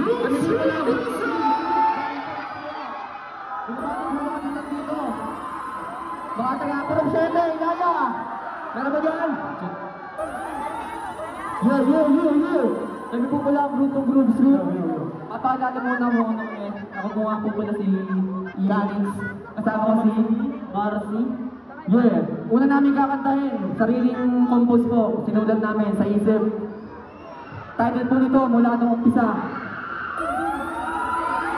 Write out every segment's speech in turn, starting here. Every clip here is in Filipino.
Kami dito lang. Baka taga-apurong 7, Ilaya. Meron ba dyan? Kami po pala ang grupong groups group. Papaalala muna mo ano kami. Ako po nga po pala si Yanix. Kasama ko si Marcy. Una namin kakantahin. Sariling compose po. Sinulat namin sa isip. Title po nito mula nung umpisa.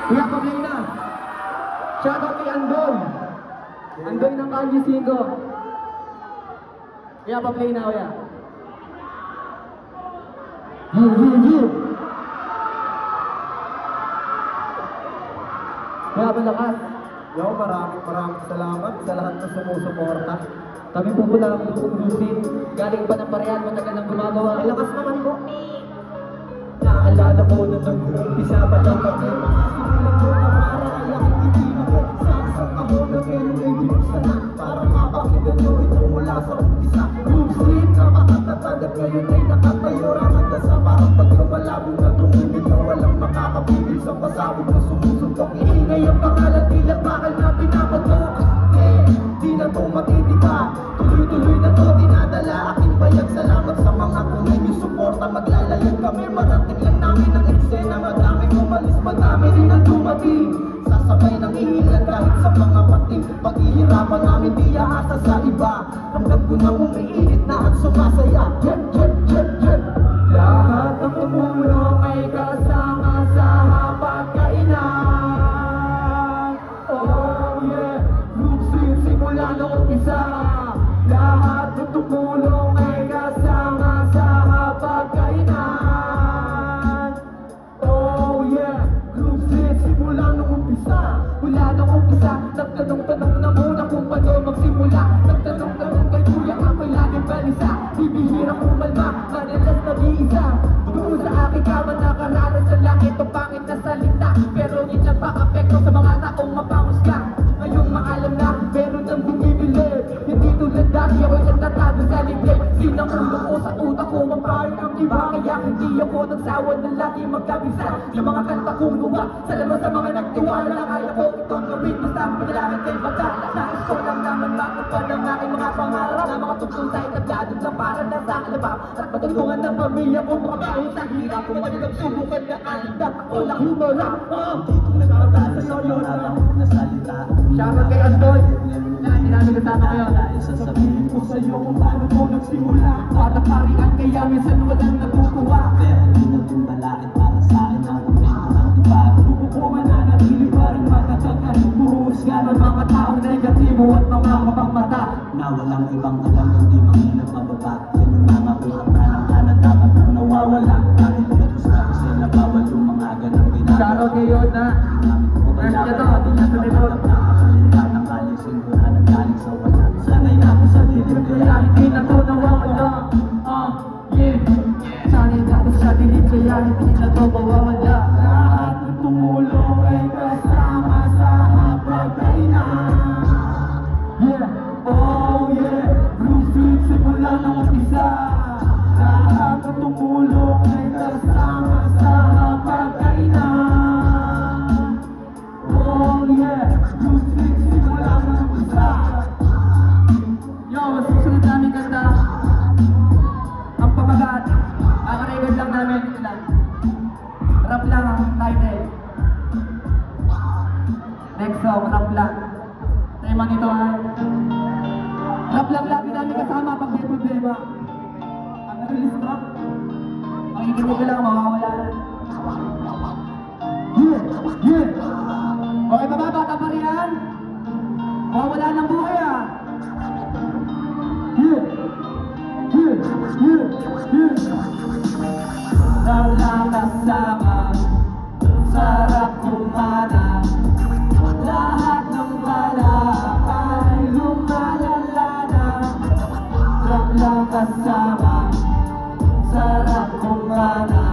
Kuya, pag-play na. Shoutout kay Andoy. Andoy ng Kalye 5. Kuya, pag-play na, kuya. Kaya malakas. Maraming salamat sa lahat na sumusuporta. Kami po pala ang grupong music. Galing pa ng Parayan, matagal nang gumagawa. Ay, lakas naman po. Naalala ko na nag-umpisa pa lang kami. Mga simulan ko na para kaya hindi na ko. Sasang ako na meron ay binuksan na. Para mapakinggan nyo ito mula sa umpisa. Group sleep na makatatagad ngayon ay nakatayo. Ramanda sa parang pag lumalabo na tumibig na walang makakapigil sa pasabog na sumusuntok. Iingay ang pangalan nila bakal na pinapatok. Di na to matitika. Tuloy-tuloy na to dinadala aking bayag. Salamat sa mga tunay nyo suporta. Maglalayag kami marating lang namin ang eksena. Madaming umalis, madami rin ang dumating. Sasabay ng iilan kahit sa mga pating. Paghihirapan namin di aasa sa iba. Ramdam ko na umiinit na at sumasaya. Lahat ng tumulong ay kasama sa hapagkainan. Oh yeah, group sleep simula nung umpisa. Lahat ng tumulong ay kasama sa hapagkainan. Oh yeah, group sleep simula nung umpisa. Mula nung umpisa, nagtanong-tanong na muna kung paano magsimula. Nagtanong-tanong kay kuya ako'y laging balisa. Bibihirang umalma, madalas nag-iisa. Doon sa aking kawan nakaranas sa langit o pangit na salita. Pero yun ang pakapekto sa mga taong mapangusga. Ngayong maalam na, meron ng bumibilib. Hindi tulad dati ako'y nagtatago sa liblib. Sinangulo ko sa utak ko ang parin ang iba. Kaya hindi ako nagsawa na lagi magkabisa. Yung mga kanta kong gawa, salamat sa mga nagtiwala na kaya ko itong gawin. Basta madalaman kayo magkala. Nais ko lang naman makapal ang aking mga pangarap. Na mga tugtong sa itablado lang para na sa alabang. At matulungan ng pamilya ko mga kahit sa hirap. Kung manilang subukan na alda, ako lang humarap. Dito nagpapasa sa iyo na ako na salita. Shoutout kay Andoy. Hindi namin kasama ngayon. Sasabihin ko sa iyo kung paano ko nagsimula. Para parihan kaya minsan walang nakukuha. Pero di nagtimbalain para sa akin ang komento ng iba. Grupo ko mananatili pa rin matatagal. Puhusga ng mga taong negatibo at mga mapangmata. Na walang ibang alam kundi manginap mababa. Yan yung mga pinagtalang na dapat nang nawawala. Dahil ito sa sila bawal yung mga ganang ginagawa. Shoutout kay Yoda. First niya to, hindi niya sa likod. Sanay na ako sa dilim kaya hindi na to nawawala. Sanay na ako sa dilim kaya hindi na to mawawala. Lahat ng tumulong ay kasama sa hapagkainan. Oh yeah, group sleep simula ng umpisa. Lahat ng tumulong ay kasama sa hapagkainan. Oh yeah, group sleep simula ng umpisa. Yo, susunod namin kanta. Ang pamagat. Ang record lang namin. Ito lang. Rap lang ang title. Next song, rap lang. Tema nito ay rap lang lagi namin kasama pag may problema. Ang release rap. Makikinig ka lang, mawawala na. Okay, bata pa rin yan? Mawawala ng buhay ah. Walang kasama, sarap kumana. Lahat ng bala ay lumalala na. Walang kasama, sarap kumana.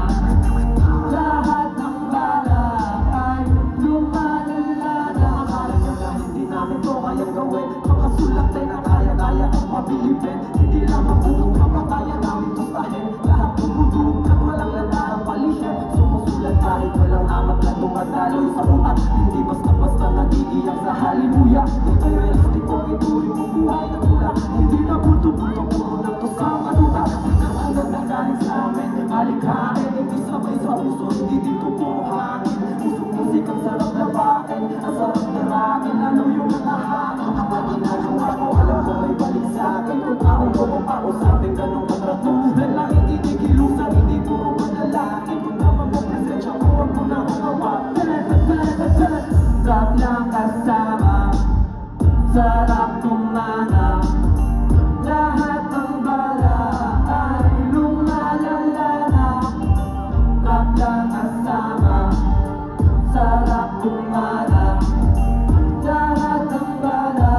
Lahat ng bala ay lumalala na. Akala nyo na hindi namin to kaya gawin. Mga sulat ay na kaya-kaya ang mabilibin. Hindi lang mabuong kapataya namin gustahin. Lahat tumutulong at walang landa ang palisyan. Sumusulat kahit walang amat na tumatalo sa utak. Hindi basta-basta nagigiyak sa haliluya. Ito'y realistic kong ituloy mong buhay na tula. Hindi na bulto-bulto, puro na to sa manuta. Ang ganda galing sa amin, malikhain. Hindi sabay sa puso, hindi dito puro hangin. Pusong musik, ang sarap na bakin, ang sarap na rakin, lalo yung mga hangin. Ang ginagawa ko, alam ko may balik sa'kin. Kung taong bumong ako sa'ting ganong katrato. Lalaki hindi kilusan, hindi puro manalangin. Kung naman mo presensya ko, wag mo na akong hawak. Sarap lang kasama, sarap tumana. Lahat ng bala ay lumalala na. Sarap lang kasama, sarap tumana. Lahat ng bala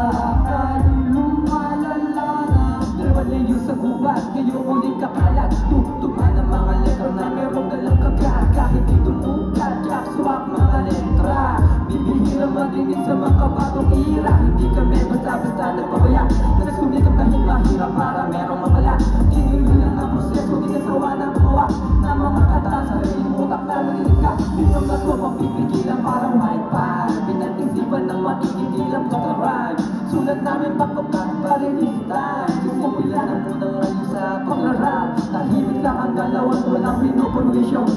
ay lumalala na. Nawalayo sa gubat, ngayon ulit kakalat. Tugtugma ng mga letra na merong dalang kagat. Kahit di tumugat, kapswak mga letra. Bibihira madinig sa mga kabatong ira. Hindi kami basta-basta nagpabaya. Nagsumikap kahit mahirap para merong mawala. Inilulo lang ang proseso, di nasawa na gumawa na mga kata sa rin utak na narinig ka. Di naman ko papipigilan parang white pie. Pinag-isipan ng maigigilang pagkaran. Sulat namin pagkakat pa rin this time. Sisimulan ang unang ngayon sa paglarap. Tahimik lang ang galawan, walang pinopolisyon.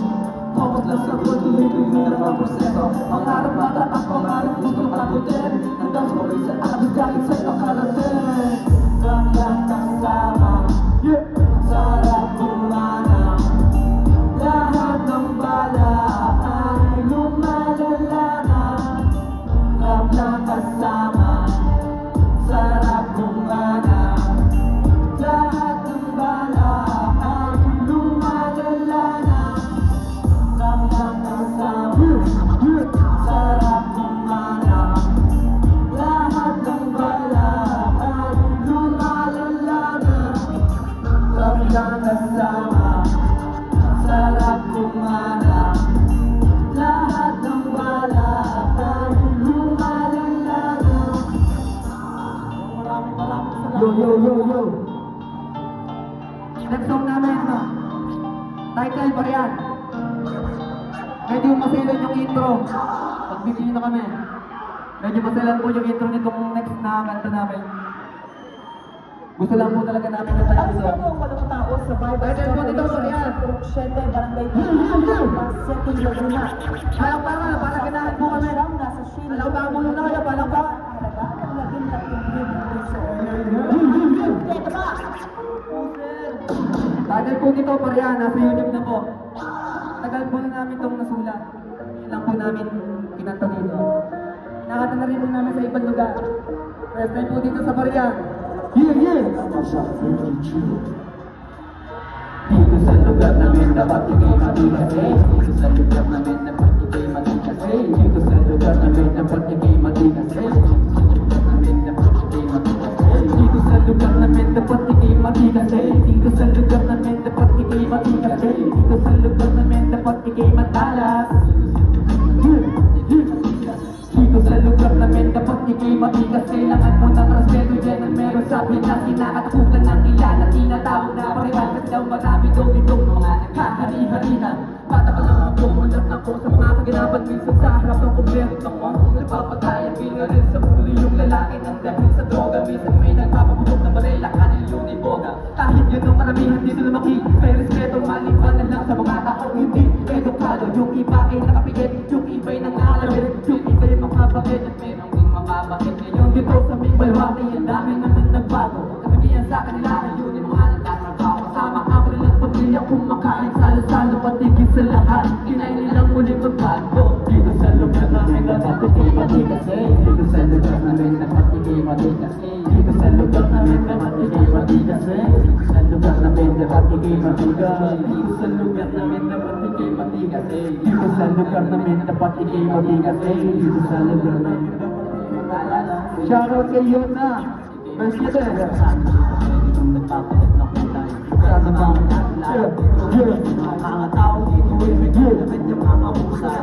Focus lang sa goal, tuloy-tuloy lang ang proseso. Pangarap mata at pangarap gusto tagutin. Hanggang sa mabay sa abis kahit sa'yo nakarating. Sarap lang kasama, sarap tumana. Lahat ng bala ay lumalala na. Sarap lang kasama, sarap tumana. Lahat ng bala ay lumalala na. Sarap lang kasama, sarap tumana. Lahat ng bala ay lumalala na. Sarap lang kasama, sarap tumana. Lahat ng bala ay lumalala na. Maraming salamat. Yo. Next song namin, title pa yan. Medyo maselan yung intro. Pagbibigyan na kami. Medyo maselan po yung intro nitong next na kanta namin. Gusto lang po talaga namin na tayo Gusto mo walang tao sa Bible Title po nito, Marian. Puroksyete, Barangay City, Laguna. Palakpakan, palakinahan po kami. Nasa Sheen. Palakpakan muna na kayo, palakpakan. Halaga ng 13,000 piso. Ito ba? Title po nito, Marian, nasa YouTube na po. Tagal po na namin itong nasulat. Yun lang po namin kinanta dito. Nakata na rin po namin sa ibang lugar. First time po dito sa Marian. Yeah! Dito sa lugar namin dapat ikay matigasi. Dito sa lugar namin dapat ikay matigasi. Dito sa lugar namin dapat ikay matigasi. Dito sa lugar namin dapat ikay matigasi. Dito sa lugar namin dapat ikay matigasi. Dito sa lugar namin dapat ikay matalas. Dito sa lugar namin dapat ikay matigas. Kailangan mo ng respeto dyan ang meron sa Pinas. Kinakatakutan ng ilan at tinatawag na paribatas daw marami itong mga naghahari-harihan. Bata pa lang ako, ulat ako sa mga kaganapan. Minsan sa harap ng kumpleto mo nagpapatayan, rin sa muli yung lalaki ng dahil sa droga. Minsan may nagpapaputok na barela, kanil yun ay boga. Kahit yun ang karamihan dito lumaki, may respeto maliban na lang sa mga taong hindi edukado. Yung iba ay nakapigit, yung iba'y nangalawin, yung iba'y makabakit at merong ding mababakit. Ngayon dito sa may balwati, ang dami naman nagbago. Karamihan sa kanila ay yun yung mga nagtatrabaho. Kasama ang kanilang pamilya kumakain salo-salo, patigil sa lahat, kinain nilang muli magbago. Dito sa lugar namin dapat ikay matigas. Dito sa lugar namin dapat ikay matigas. Dito sa lugar namin dapat ikay matigas. Dito sa lugar namin dapat ikay matigas. Dito sa lugar namin dapat ikay matigas. Dito sa lugar namin dapat ikay matigas. Dito sa lugar namin dapat ikay matigas. Shoutout kay Yona. First kita eh. Nagpapalit ng kulay. Sa bang mga tao dito ay naman yung mga husay.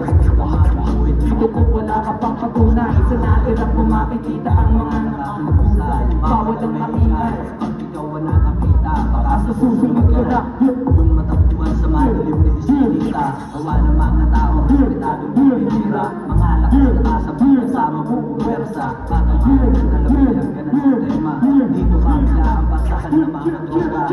Dito kung wala ka pang patunay, sa natirang kung makikita ang mga nakakahusay. Bawal ang maingay, pag ikaw wala nakita, baka sa susunod ka na yung matakbuhan sa madilim na isinita. Gawa ng mga tao, respetadong bibihira. Mga lakas na kasabot, kasama mong puwersa. Baka mga nalabihan ka ng sistema. Dito kabila ang basahan ng mga droga.